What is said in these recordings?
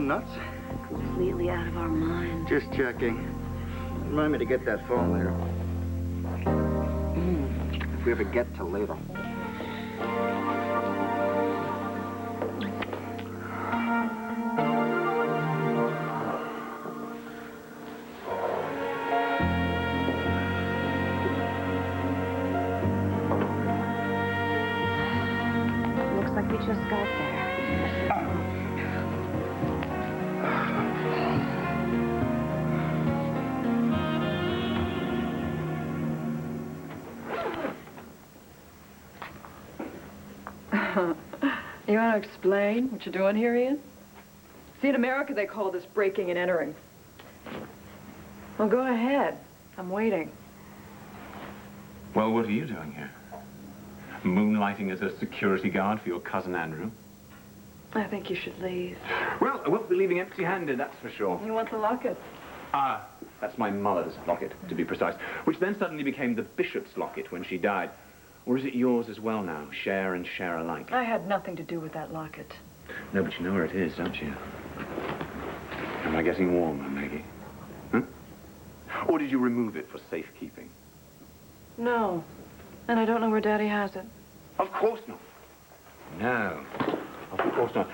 nuts? Completely out of our mind. Just checking. Remind me to get that phone later. If we ever get to later. Looks like we just got there. You want to explain what you're doing here, Ian? See, in America, they call this breaking and entering. Well, go ahead. I'm waiting. Well, what are you doing here? Moonlighting as a security guard for your cousin Andrew? I think you should leave. Well, I won't be leaving empty-handed, that's for sure. You want the locket? That's my mother's locket, to be precise, which then suddenly became the bishop's locket when she died. Or is it yours as well now, share and share alike? I had nothing to do with that locket. No, but you know where it is, don't you? Am I getting warmer, Maggie? Huh? Or did you remove it for safekeeping? No. And I don't know where Daddy has it. Of course not. No, of course not.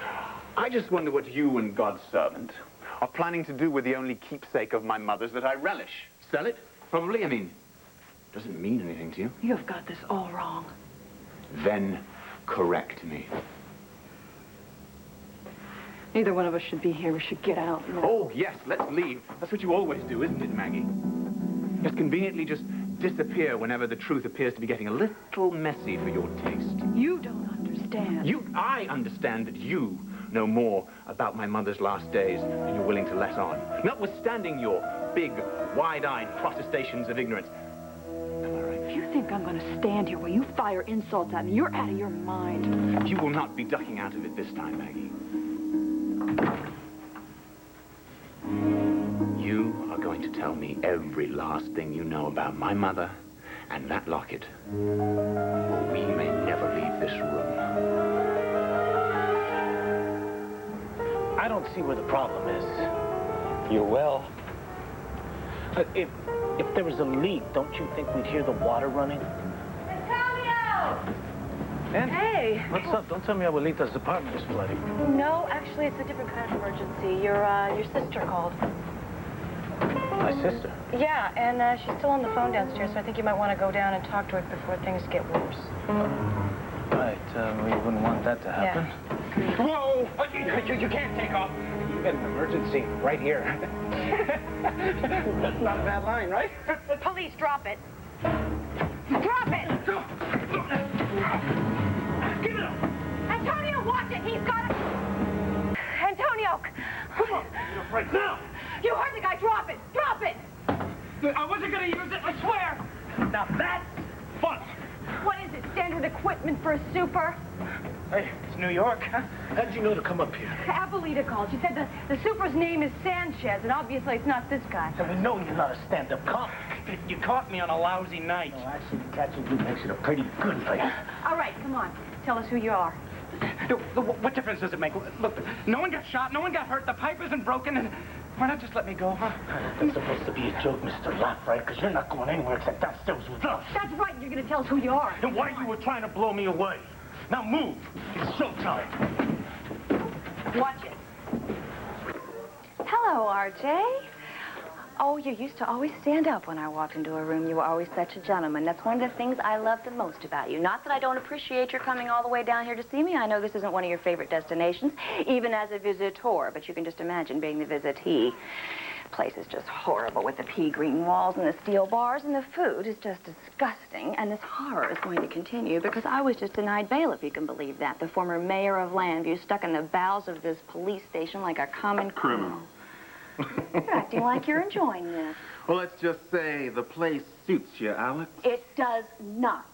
I just wonder what you and God's servant are planning to do with the only keepsake of my mother's that I relish. Sell it? Probably. I mean, doesn't mean anything to you. You've got this all wrong. Then correct me. Neither one of us should be here. We should get out. No. Oh, yes, let's leave. That's what you always do, isn't it, Maggie? Just conveniently just disappear whenever the truth appears to be getting a little messy for your taste. You don't understand. I understand that you know more about my mother's last days than you're willing to let on. Notwithstanding your big, wide-eyed protestations of ignorance. Am I right? If you think I'm going to stand here while you fire insults at me, you're out of your mind. You will not be ducking out of it this time, Maggie. You are going to tell me every last thing you know about my mother and that locket, or we may never leave this room. I don't see where the problem is. You're well. If there was a leak, don't you think we'd hear the water running? Antonio! And Hey! what's up? Don't tell me Abuelita's apartment is flooding. No, actually, it's a different kind of emergency. Your sister called. My sister? Yeah, and she's still on the phone downstairs, so I think you might want to go down and talk to her before things get worse. Right, we wouldn't want that to happen. Yeah. Whoa! You can't take off. An emergency right here. That's not a bad line, right? Police, drop it. Drop it! Give it up! Antonio, watch it! He's got it! Antonio! Come on, get up right now! You heard the guy! Drop it! Drop it! I wasn't gonna use it, I swear! Now that's fun! What is it? Standard equipment for a super? Hey, it's New York, huh? How'd you know to come up here? Abuelita called. She said the super's name is Sanchez, and obviously it's not this guy. And we know you're not a stand-up comic. You caught me on a lousy night. No, actually, catching you makes it a pretty good night. All right, come on. Tell us who you are. What difference does it make? Look, no one got shot, no one got hurt, the pipe isn't broken, and why not just let me go, huh? That's supposed to be a joke, Mr. Laugh, right? Because you're not going anywhere except downstairs with us. That's right. You're going to tell us who you are. And why you were trying to blow me away. Now move. It's showtime. Watch it. Hello, RJ. Oh, you used to always stand up when I walked into a room. You were always such a gentleman. That's one of the things I love the most about you. Not that I don't appreciate your coming all the way down here to see me. I know this isn't one of your favorite destinations, even as a visitor, but you can just imagine being the visitee. Place is just horrible with the pea green walls and the steel bars, and the food is just disgusting. And this horror is going to continue because I was just denied bail, if you can believe that. The former mayor of Landview stuck in the bowels of this police station like a common criminal. You're acting like you're enjoying this. Well, let's just say the place suits you, Alex. It does not.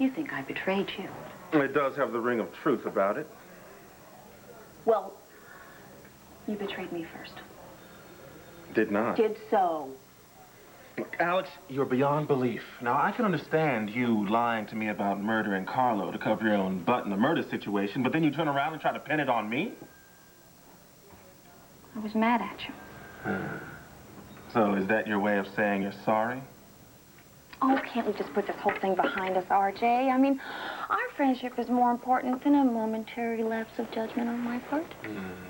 You think I betrayed you. It does have the ring of truth about it. Well, you betrayed me first. Did not. Did so. Look, Alex, you're beyond belief. Now, I can understand you lying to me about murdering Carlo to cover your own butt in a murder situation, but then you turn around and try to pin it on me? I was mad at you. So is that your way of saying you're sorry? Oh, can't we just put this whole thing behind us, RJ? I mean, our friendship is more important than a momentary lapse of judgment on my part.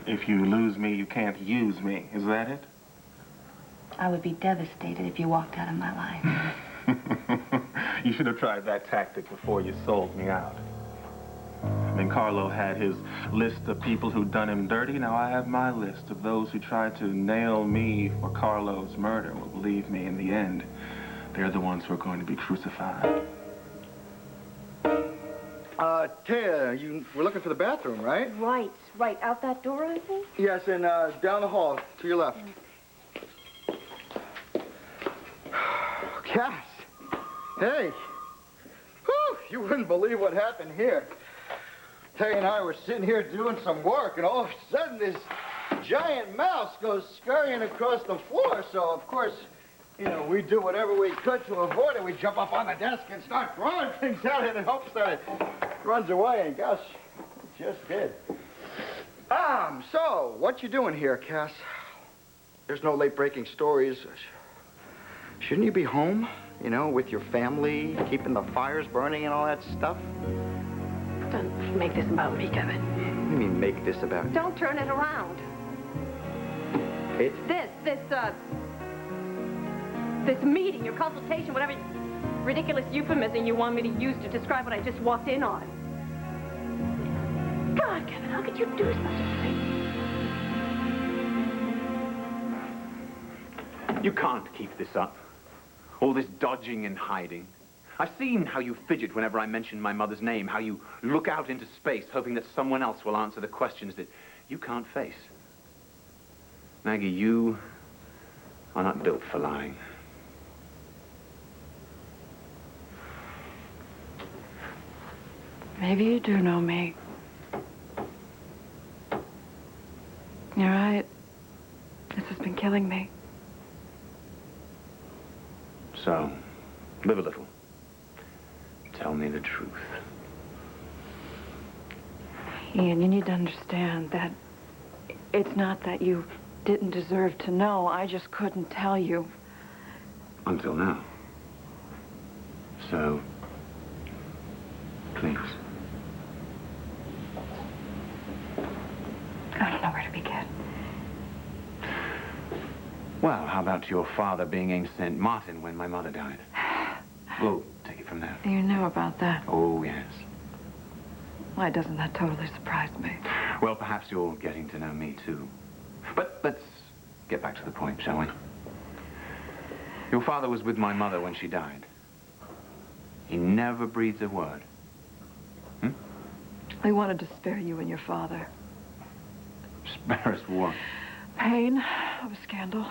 If you lose me, you can't use me. Is that it? I would be devastated if you walked out of my life. You should have tried that tactic before you sold me out. I mean, Carlo had his list of people who'd done him dirty. Now I have my list of those who tried to nail me for Carlo's murder. Well, believe me, in the end, they're the ones who are going to be crucified. Taya, you were looking for the bathroom, right? Right. Out that door, I think? Yes, and down the hall, to your left. Cass! Hey! Whew, you wouldn't believe what happened here. Taya and I were sitting here doing some work, and all of a sudden this giant mouse goes scurrying across the floor, so of course, you know, we do whatever we could to avoid it. We jump up on the desk and start throwing things at it in hopes that it runs away, and gosh, it just did. So, what you doing here, Cass? There's no late-breaking stories. Shouldn't you be home, you know, with your family, keeping the fires burning and all that stuff? Don't make this about me, Kevin. What do you mean, make this about? Don't turn it around. It? This meeting, your consultation, whatever ridiculous euphemism you want me to use to describe what I just walked in on. God, Kevin, how could you do such a thing? You can't keep this up. All this dodging and hiding. I've seen how you fidget whenever I mention my mother's name, how you look out into space hoping that someone else will answer the questions that you can't face. Maggie, you are not built for lying. Maybe you do know me. You're right. This has been killing me. So, live a little. Tell me the truth. Ian, you need to understand that it's not that you didn't deserve to know. I just couldn't tell you. Until now. So, please. I don't know where to begin. Well, how about your father being in St. Martin when my mother died? We'll take it from there. You knew about that. Oh, yes. Why doesn't that totally surprise me? Well, perhaps you're getting to know me, too. But let's get back to the point, shall we? Your father was with my mother when she died. He never breathed a word. We wanted to spare you and your father. Spare us what? Pain of a scandal.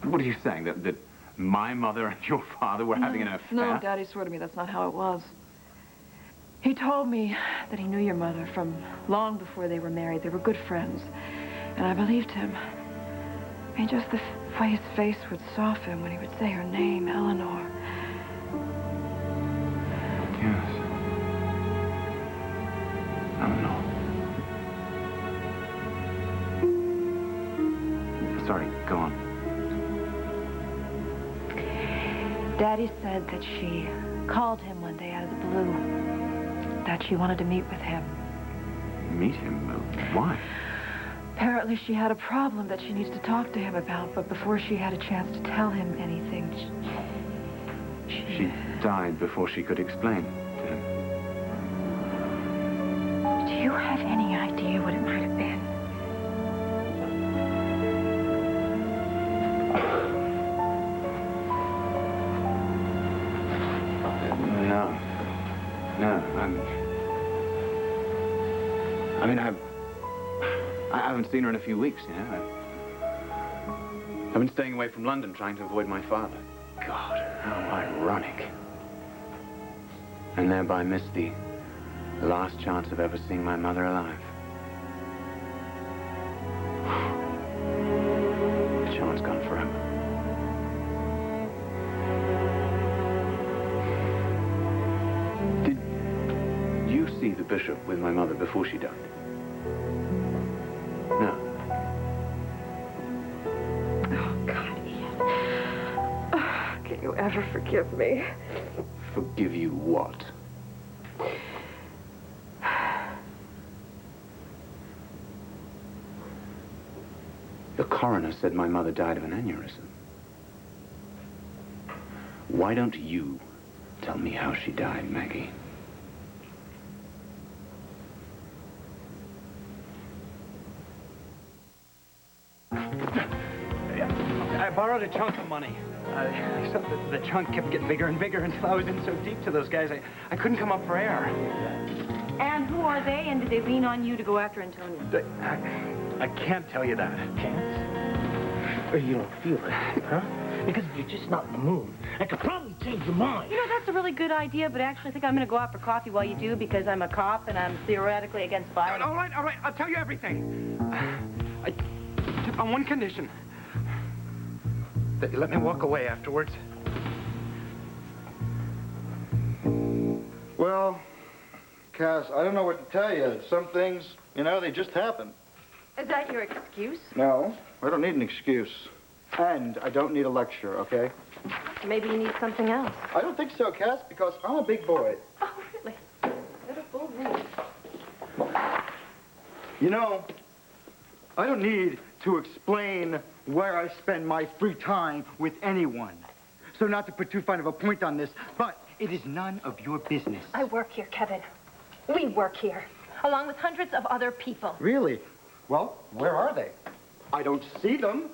What are you saying? That my mother and your father were having an affair? No, Daddy swore to me that's not how it was. He told me that he knew your mother from long before they were married. They were good friends. And I believed him. I mean, just the way his face would soften when he would say her name, Eleanor. Yes. Eleanor. Sorry, go on. Daddy said that she called him one day out of the blue, that she wanted to meet with him. Meet him? Why? Apparently she had a problem that she needs to talk to him about, but before she had a chance to tell him anything, She died before she could explain to him. Do you have any idea what it might have been? No, I mean, I haven't seen her in a few weeks, you know. I've been staying away from London trying to avoid my father. God, how ironic. And thereby missed the last chance of ever seeing my mother alive. The chance gone forever. Did you see the bishop with my mother before she died? No. you ever forgive me? Forgive you what? The coroner said my mother died of an aneurysm. Why don't you tell me how she died, Maggie? I borrowed a chunk of money. Except that the chunk kept getting bigger and bigger until I was in so deep to those guys, I couldn't come up for air. And who are they, and did they lean on you to go after Antonio? I can't tell you that. Can't? Or you don't feel it, huh? Because if you're just not in the mood, I could probably change your mind. You know, that's a really good idea, but actually I think I'm going to go out for coffee while you do because I'm a cop and I'm theoretically against violence. All right, I'll tell you everything. On one condition. That you let me walk away afterwards. Well, Cass, I don't know what to tell you. Some things, you know, they just happen. Is that your excuse? No, I don't need an excuse. And I don't need a lecture, okay? Maybe you need something else. I don't think so, Cass, because I'm a big boy. Oh, really? What a full room. You know, I don't need to explain where I spend my free time with anyone. So not to put too fine of a point on this, but it is none of your business. I work here, Kevin. We work here, along with hundreds of other people. Really? Well, where are they? I don't see them.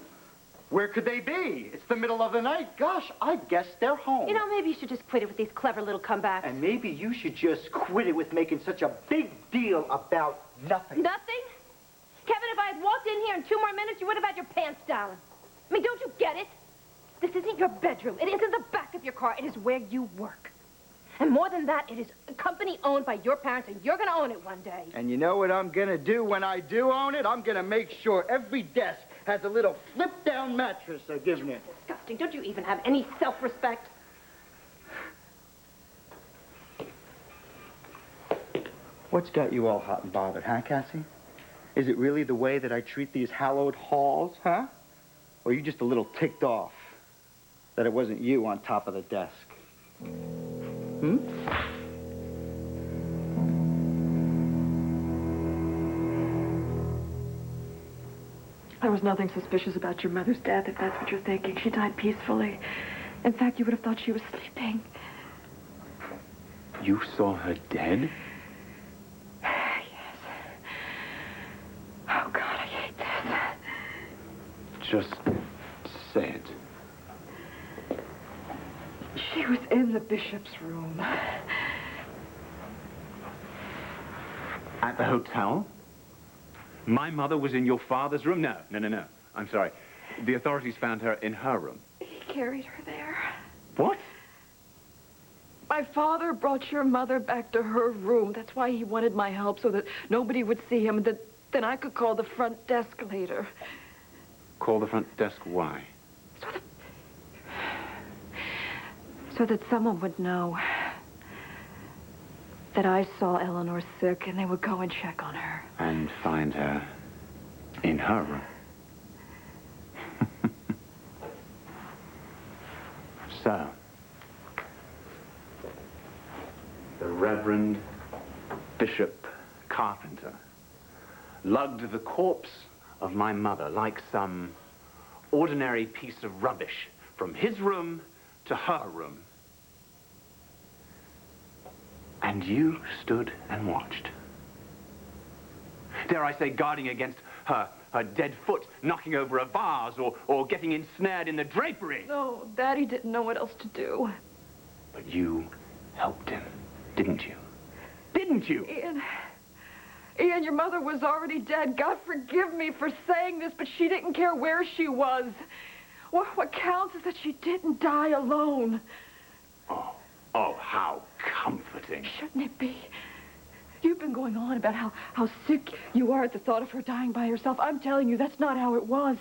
Where could they be? It's the middle of the night. Gosh, I guess they're home. You know, maybe you should just quit it with these clever little comebacks. And maybe you should just quit it with making such a big deal about nothing. Nothing? Kevin, if I had walked in here in 2 more minutes, you would have had your pants down. I mean, don't you get it? This isn't your bedroom. It isn't the back of your car. It is where you work. And more than that, it is a company owned by your parents, and you're going to own it one day. And you know what I'm going to do when I do own it? I'm going to make sure every desk has a little flip-down mattress they're giving it. Disgusting. Don't you even have any self-respect? What's got you all hot and bothered, huh, Cassie? Is it really the way that I treat these hallowed halls, huh? Or are you just a little ticked off that it wasn't you on top of the desk? Hmm? There was nothing suspicious about your mother's death, if that's what you're thinking. She died peacefully. In fact, you would have thought she was sleeping. You saw her dead? Yes. Oh, God, I hate this. Just say it. She was in the bishop's room. At the hotel? My mother was in your father's room? No. I'm sorry. The authorities found her in her room. He carried her there. What? My father brought your mother back to her room. That's why he wanted my help, so that nobody would see him, and then I could call the front desk later. Call the front desk why? So that someone would know that I saw Eleanor sick, and they would go and check on her. And find her in her room. So, the Reverend Bishop Carpenter lugged the corpse of my mother like some ordinary piece of rubbish from his room to her room. And you stood and watched. Dare I say, guarding against her dead foot knocking over a vase or getting ensnared in the drapery. No, Daddy didn't know what else to do. But you helped him, didn't you? Didn't you? Ian, your mother was already dead. God forgive me for saying this, but she didn't care where she was. What counts is that she didn't die alone. Oh, how comforting. Shouldn't it be? You've been going on about how sick you are at the thought of her dying by herself. I'm telling you, that's not how it was.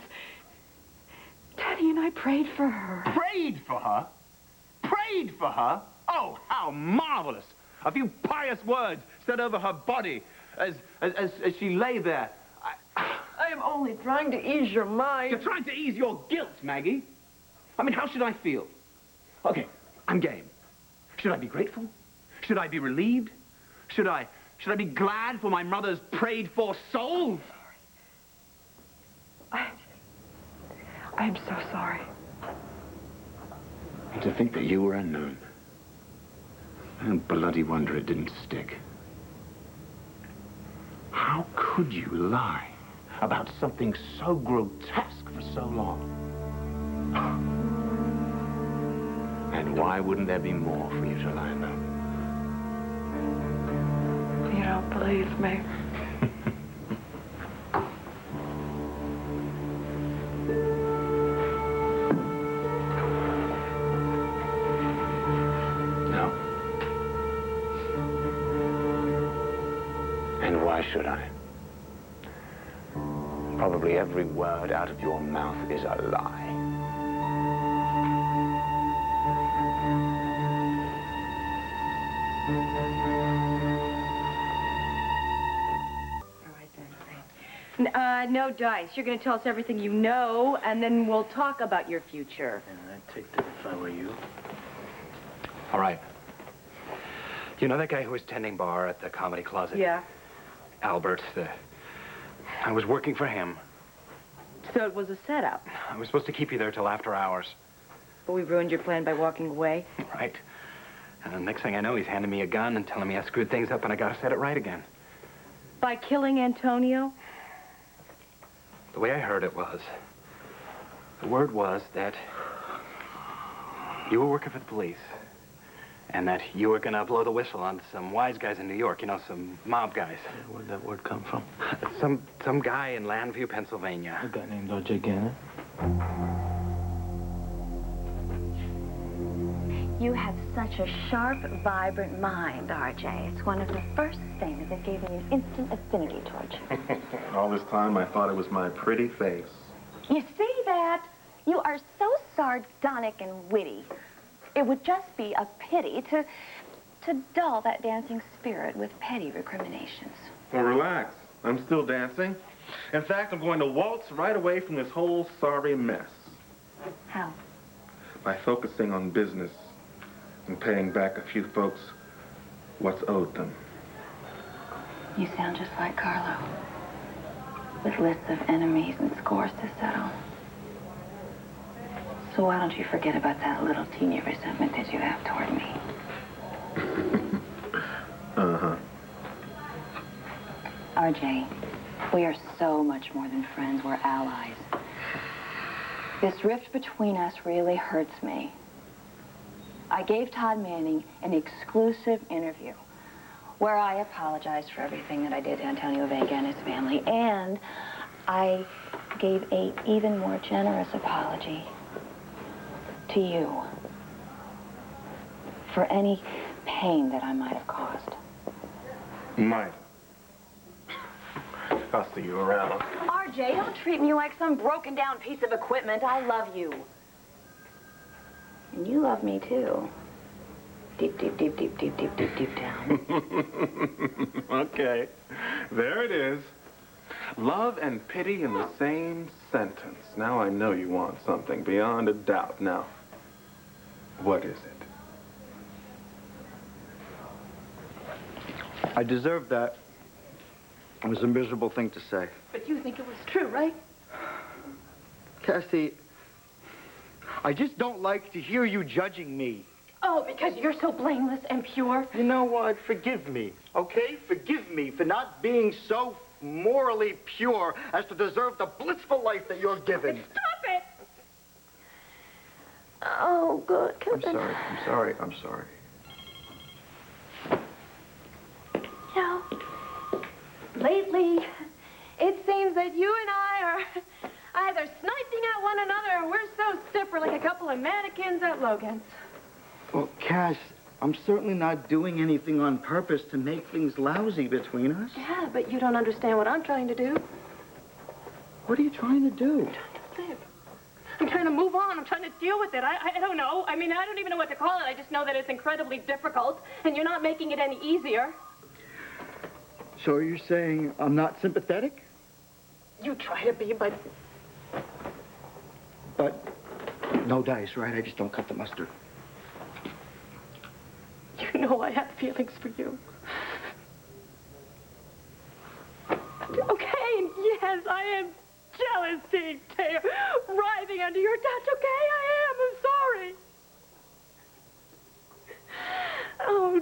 Daddy and I prayed for her. Prayed for her? Prayed for her? Oh, how marvelous. A few pious words said over her body as she lay there. I am only trying to ease your mind. You're trying to ease your guilt, Maggie. I mean, how should I feel? Okay, I'm game. Should I be grateful? Should I be relieved? Should I be glad for my mother's prayed-for soul? I am so sorry. And to think that you were unknown. And bloody wonder it didn't stick. How could you lie about something so grotesque for so long? And why wouldn't there be more for you to lie about? You don't believe me. No. And why should I? Probably every word out of your mouth is a lie. No dice. You're going to tell us everything you know, and then we'll talk about your future. And I'd take that if I were you. All right. You know that guy who was tending bar at the Comedy Closet? Yeah. Albert, I was working for him. So it was a setup. I was supposed to keep you there till after hours. But we ruined your plan by walking away. Right. And the next thing I know, he's handing me a gun and telling me I screwed things up and I gotta set it right again. By killing Antonio? The way I heard it was, the word was that you were working for the police and that you were gonna blow the whistle on some wise guys in New York, you know, some mob guys. Where'd that word come from? Some guy in Landview, Pennsylvania. A guy named R.J. Gannon. You have such a sharp, vibrant mind, RJ. It's one of the first things that gave me an instant affinity towards you. All this time, I thought it was my pretty face. You see that? You are so sardonic and witty. It would just be a pity to dull that dancing spirit with petty recriminations. Well, relax. I'm still dancing. In fact, I'm going to waltz right away from this whole sorry mess. How? By focusing on business and paying back a few folks what's owed them. You sound just like Carlo, with lists of enemies and scores to settle. So why don't you forget about that little teeny resentment that you have toward me? Uh-huh. RJ, we are so much more than friends. We're allies. This rift between us really hurts me. I gave Todd Manning an exclusive interview where I apologized for everything that I did to Antonio Vega and his family, and I gave an even more generous apology to you for any pain that I might have caused. Might. I'll see you around. RJ, don't treat me like some broken down piece of equipment. I love you. And you love me too. Deep, deep, deep, deep, deep, deep, deep, deep down. Okay. There it is. Love and pity in the same sentence. Now I know you want something beyond a doubt. Now, what is it? I deserve that. It was a miserable thing to say. But you think it was true, right? Cassie, I just don't like to hear you judging me. Oh, because you're so blameless and pure. You know what? Forgive me, okay? Forgive me for not being so morally pure as to deserve the blissful life that you're given. Stop it! Oh, good. I'm sorry. I'm sorry. You know, lately, it seems that you and I are either sniping at one another or we're so stiff we're like a couple of mannequins at Logan's. Well, Cass, I'm certainly not doing anything on purpose to make things lousy between us. Yeah, but you don't understand what I'm trying to do. What are you trying to do? I'm trying to move on. I'm trying to deal with it. I don't know. I mean, I don't even know what to call it. I just know that it's incredibly difficult, and you're not making it any easier. So are you saying I'm not sympathetic? You try to be, but... But no dice, right? I just don't cut the mustard. feelings for you. Okay, and yes, I am jealousy, tear, writhing under your touch. Okay, I am. I'm sorry. Oh,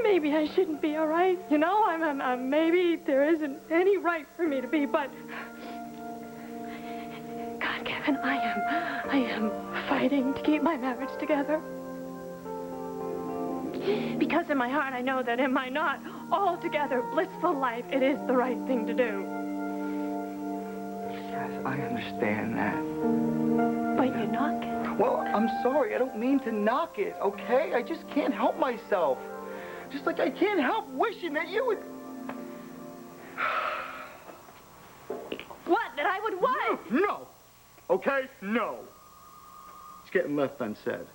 maybe I shouldn't be, all right? You know, I'm maybe there isn't any right for me to be, but... God, Kevin, I am fighting to keep my marriage together. Because in my heart, I know that in my not altogether blissful life, it is the right thing to do. Yes, I understand that. But you knock it. Well, I'm sorry. I don't mean to knock it, okay? I just can't help myself. Just like I can't help wishing that you would... What? That I would what? No. Okay? No. It's getting left unsaid.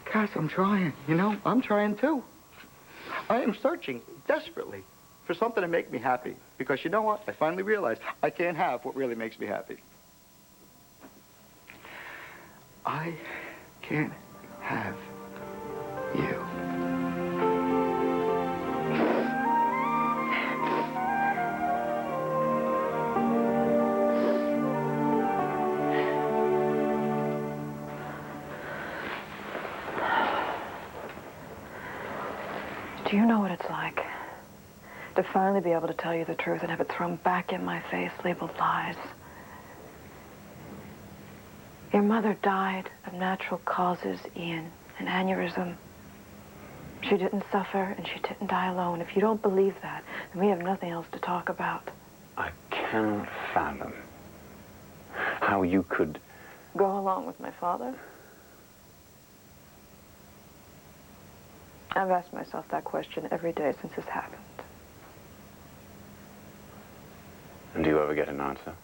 Cass, I'm trying, you know? I'm trying too. I am searching desperately for something to make me happy. Because you know what? I finally realized I can't have what really makes me happy. I can't have you. Do you know what it's like to finally be able to tell you the truth and have it thrown back in my face, labeled lies? Your mother died of natural causes, Ian, an aneurysm. She didn't suffer, and she didn't die alone. If you don't believe that, then we have nothing else to talk about. I cannot fathom how you could... Go along with my father? I've asked myself that question every day since this happened. And do you ever get an answer?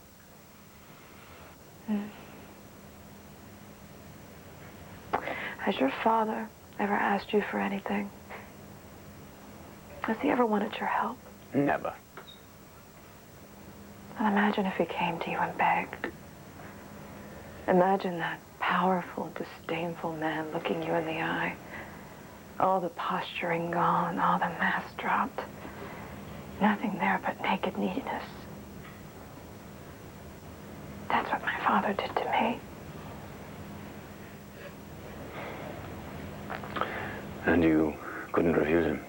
Has your father ever asked you for anything? Has he ever wanted your help? Never. And imagine if he came to you and begged. Imagine that powerful, disdainful man looking you in the eye. All the posturing gone, all the mask dropped. Nothing there but naked neediness. That's what my father did to me. And you couldn't refuse him?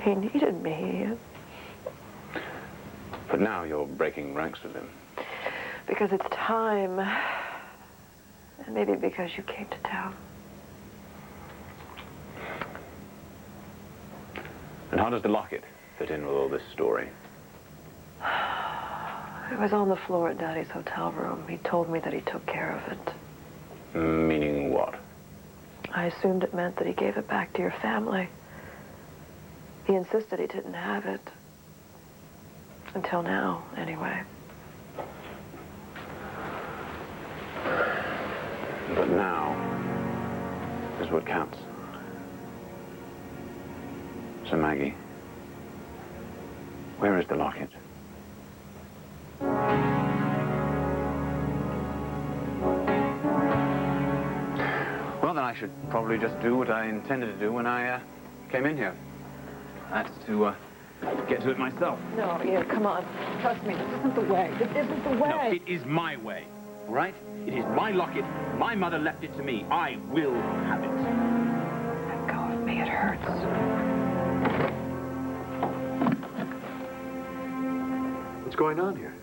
He needed me, Ian. But now you're breaking ranks with him. Because it's time. And maybe because you came to town. And how does the locket fit in with all this story? It was on the floor at Daddy's hotel room. He told me that he took care of it. Meaning what? I assumed it meant that he gave it back to your family. He insisted he didn't have it. Until now, anyway. But now is what counts. So, Maggie, where is the locket? Well, then I should probably just do what I intended to do when I came in here. That's to get to it myself. No, Ian, come on. Trust me, this isn't the way. This isn't the way. No, it is my way, all right? It is my locket. My mother left it to me. I will have it. Let go of me. It hurts. What's going on here?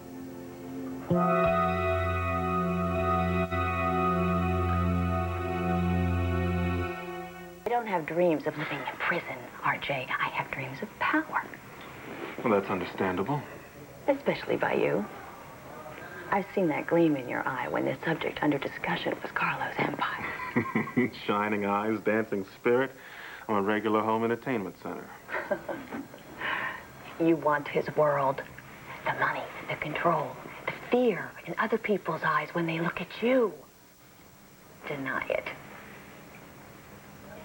I don't have dreams of living in prison, RJ. I have dreams of power. Well, that's understandable. Especially by you. I've seen that gleam in your eye when the subject under discussion was Carlo's empire. Shining eyes, dancing spirit. I'm a regular home entertainment center. You want his world. The money, the control, the fear in other people's eyes when they look at you. Deny it.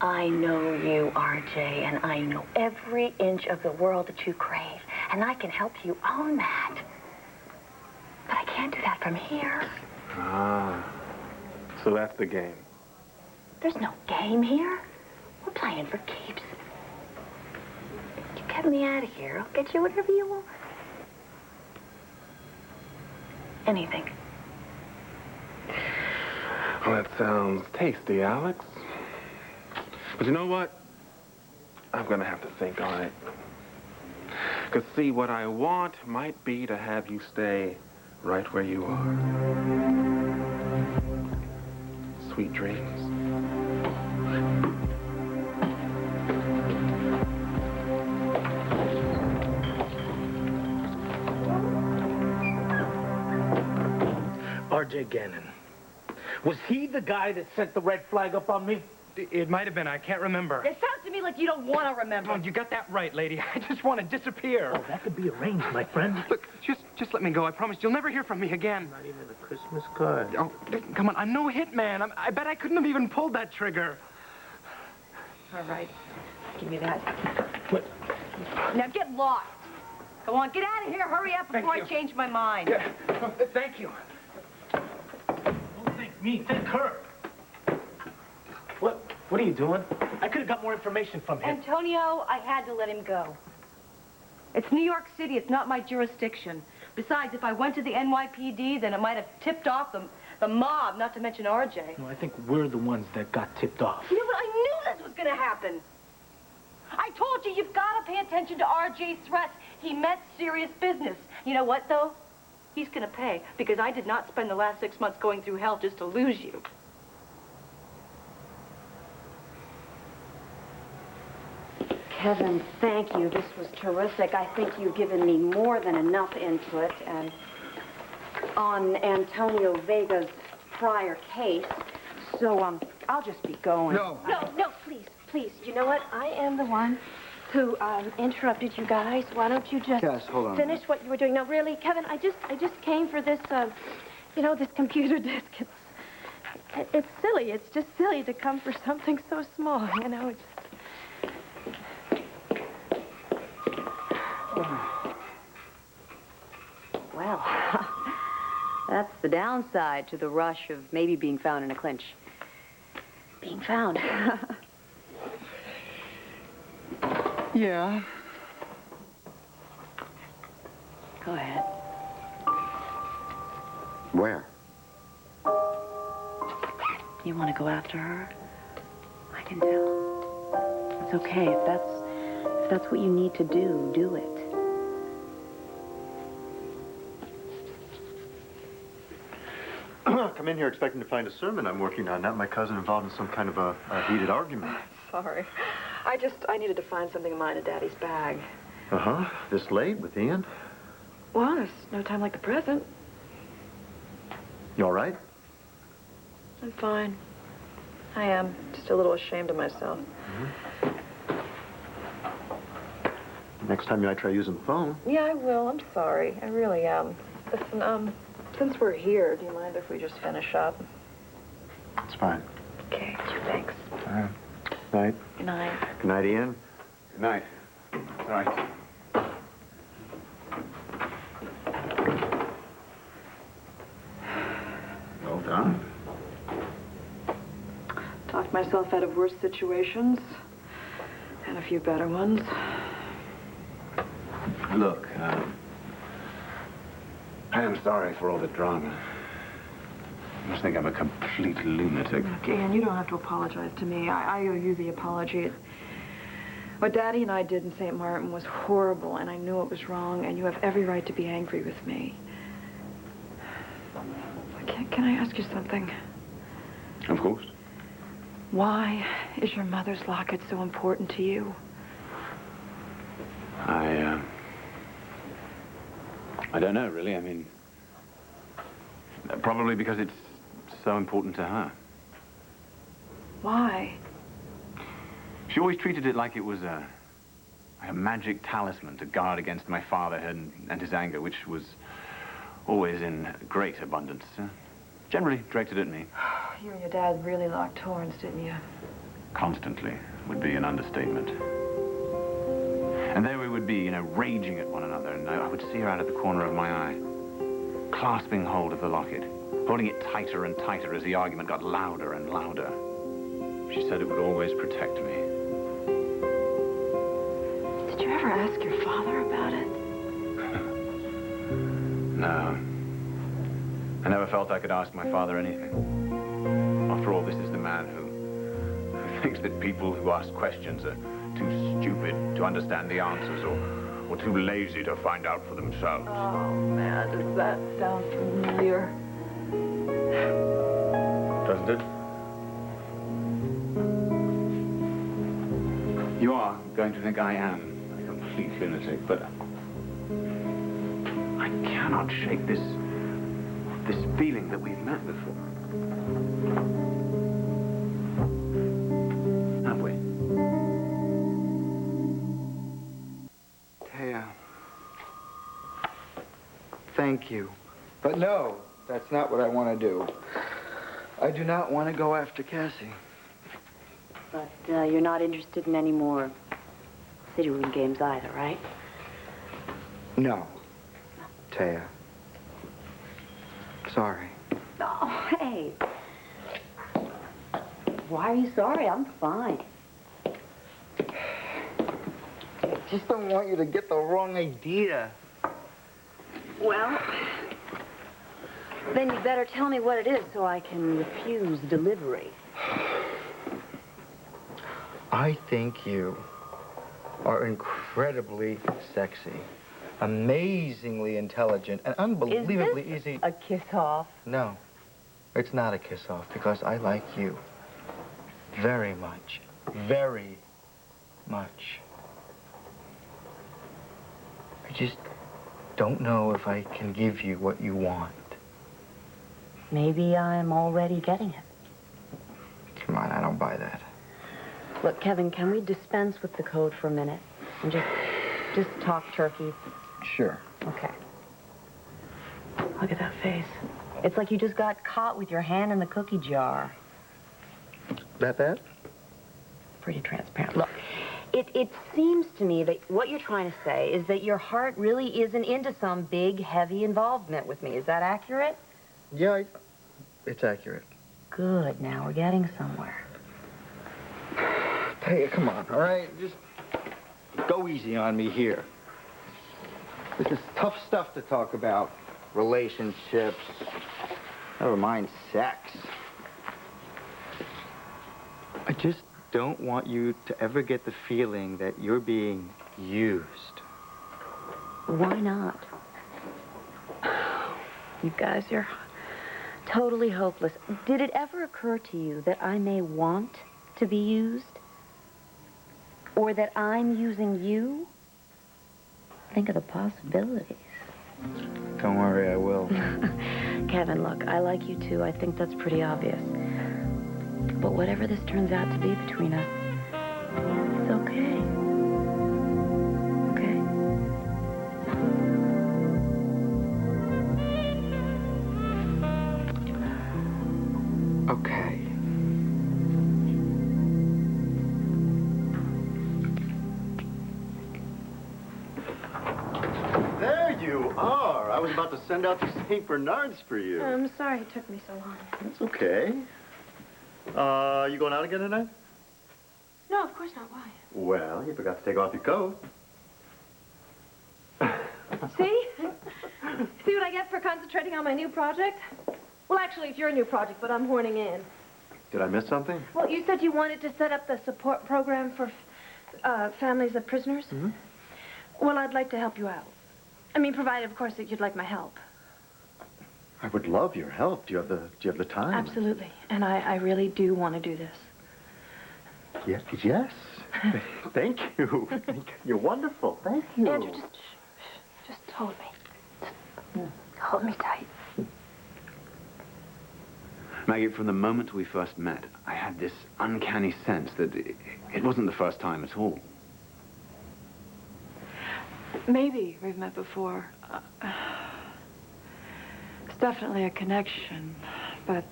I know you, RJ, and I know every inch of the world that you crave, and I can help you own that. But I can't do that from here. Ah, So that's the game. There's no game here. We're playing for keeps. You get me out of here. I'll get you whatever you want. Anything. Well, that sounds tasty, Alex. But you know what? I'm gonna have to think on it. Because, see, what I want might be to have you stay right where you are. Sweet dreams. R.J. Gannon. Was he the guy that sent the red flag up on me? It might have been. I can't remember. It sounds to me like you don't want to remember. Oh, you got that right, lady. I just want to disappear. Oh, that could be arranged, my friend. Look, just let me go. I promise you'll never hear from me again. Not even a Christmas card. Oh, come on. I'm no hitman. I bet I couldn't have even pulled that trigger. All right. Give me that. What? Now get lost. Go on, get out of here. Hurry up before I change my mind. Yeah. Thank you. Don't thank me, thank her. What are you doing? I could have got more information from him. Antonio, I had to let him go. It's New York City. It's not my jurisdiction. Besides, if I went to the NYPD, then it might have tipped off the mob, not to mention RJ. No, I think we're the ones that got tipped off. You know what? I knew this was going to happen. I told you, you've got to pay attention to RJ's threats. He meant serious business. You know what, though? He's going to pay, because I did not spend the last 6 months going through hell just to lose you. Kevin, thank you. This was terrific. I think you've given me more than enough input on Antonio Vega's prior case. So, I'll just be going. No. No, please. You know what? I am the one who interrupted you guys. Why don't you just Cass, hold on. finish what you were doing? No, really, Kevin, I just came for this, this computer disk. It's silly. It's just silly to come for something so small, you know. It's Well, that's the downside to the rush of maybe being found in a clinch. Being found. Yeah. Go ahead. Where? You want to go after her? I can tell. It's okay. If that's what you need to do, do it. Come in here expecting to find a sermon I'm working on, not my cousin involved in some kind of a heated argument. Sorry. I needed to find something of mine in Daddy's bag. Uh-huh. This late with Ian? Well, there's no time like the present. You all right? I'm fine. I am. Just a little ashamed of myself. Next time you might try using the phone. Yeah, I will. I'm sorry. I really am. Listen, since we're here, do you mind if we just finish up? It's fine. Okay, thanks. All right. Night. Good night. Good night, Ian. Good night. All right. Well done. Talked myself out of worse situations and a few better ones. Look, I am sorry for all the drama. I must think I'm a complete lunatic. Look, Ian, you don't have to apologize to me. I owe you the apology. What Daddy and I did in St. Martin was horrible, and I knew it was wrong, and you have every right to be angry with me. Can I ask you something? Of course. Why is your mother's locket so important to you? I don't know, really. I mean, probably because it's so important to her. Why? She always treated it like it was a magic talisman to guard against my father and his anger, which was always in great abundance. Generally directed at me. You and your dad really locked horns, didn't you? Constantly would be an understatement. And there we would be, raging at one another, and I would see her out of the corner of my eye, clasping hold of the locket, holding it tighter and tighter as the argument got louder and louder. She said it would always protect me. Did you ever ask your father about it? No. I never felt I could ask my father anything. After all, this is the man who thinks that people who ask questions are too stupid to understand the answers or too lazy to find out for themselves. Oh, man, does that sound familiar? Doesn't it? You are going to think I am a complete lunatic, but I cannot shake this feeling that we've met before. Have we? Taya, thank you. But no, that's not what I want to do. I do not want to go after Cassie. But you're not interested in any more city room games either, right? No, Taya. Sorry. Oh, hey. Why are you sorry? I'm fine. I just don't want you to get the wrong idea. Well, then you better tell me what it is so I can refuse delivery. I think you are incredibly sexy, amazingly intelligent, and unbelievably easy. A kiss-off? No, it's not a kiss-off because I like you very much, very much. I just don't know if I can give you what you want. Maybe I'm already getting it. Come on, I don't buy that. Look, Kevin, can we dispense with the code for a minute and just talk turkey? Sure. Okay. Look at that face. It's like you just got caught with your hand in the cookie jar. That bad? Pretty transparent. Look, it seems to me that what you're trying to say is that your heart really isn't into some big, heavy involvement with me. Is that accurate? Yeah, it's accurate. Good. Now we're getting somewhere. Hey, come on, all right? Just go easy on me here. This is tough stuff to talk about. Relationships. Never mind sex. I just don't want you to ever get the feeling that you're being used. Why not? You guys are totally hopeless. Did it ever occur to you that I may want to be used? Or that I'm using you? Think of the possibilities. Don't worry, I will. Kevin, look, I like you too. I think that's pretty obvious. But whatever this turns out to be between us, it's okay. Okay? Okay. There you are. I was about to send out to St. Bernard's for you. I'm sorry it took me so long. That's okay. You going out again tonight? No, of course not. Why? Well, you forgot to take off your coat. See? See what I get for concentrating on my new project? Well, actually, it's your new project, but I'm horning in. Did I miss something? Well, you said you wanted to set up the support program for families of prisoners. Mm-hmm. Well, I'd like to help you out. I mean, provided, of course, that you'd like my help. I would love your help. Do you have the time? Absolutely. And I really do want to do this. Yes. Thank you. You're wonderful. Thank you. Andrew, just hold me. Hold me tight. Maggie, from the moment we first met, I had this uncanny sense that it wasn't the first time at all. Maybe we've met before. It's definitely a connection, but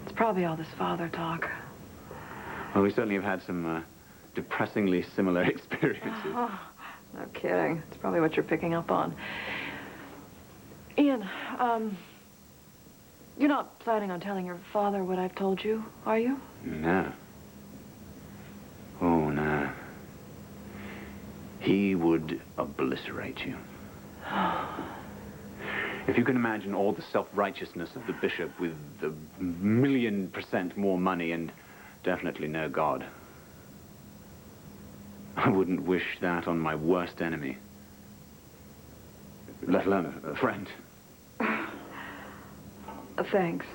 it's probably all this father talk. Well, we certainly have had some depressingly similar experiences. Oh, no kidding. It's probably what you're picking up on. Ian, You're not planning on telling your father what I've told you, are you? No. Oh, no. He would obliterate you. If you can imagine all the self-righteousness of the bishop with the 1,000,000% more money and definitely no God, I wouldn't wish that on my worst enemy, let alone a friend. Thanks.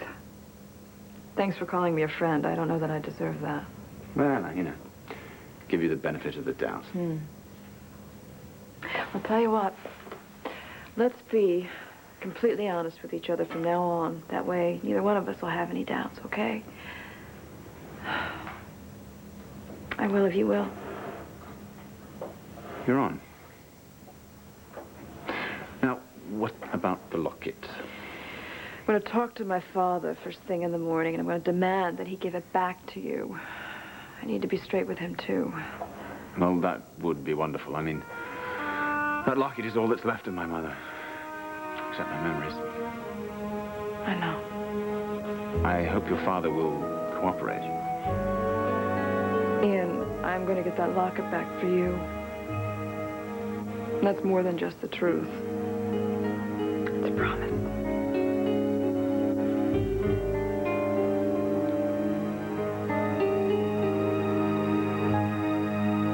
Thanks for calling me a friend. I don't know that I deserve that. Well, you know, give you the benefit of the doubt. I'll tell you what. Let's be completely honest with each other from now on. That way, neither one of us will have any doubts, okay? I will if you will. You're on. Now, what about the locket? I'm going to talk to my father first thing in the morning, and I'm going to demand that he give it back to you. I need to be straight with him, too. Well, that would be wonderful. I mean, that locket is all that's left of my mother. Except my memories. I know. I hope your father will cooperate. Ian, I'm going to get that locket back for you. And that's more than just the truth. It's a promise.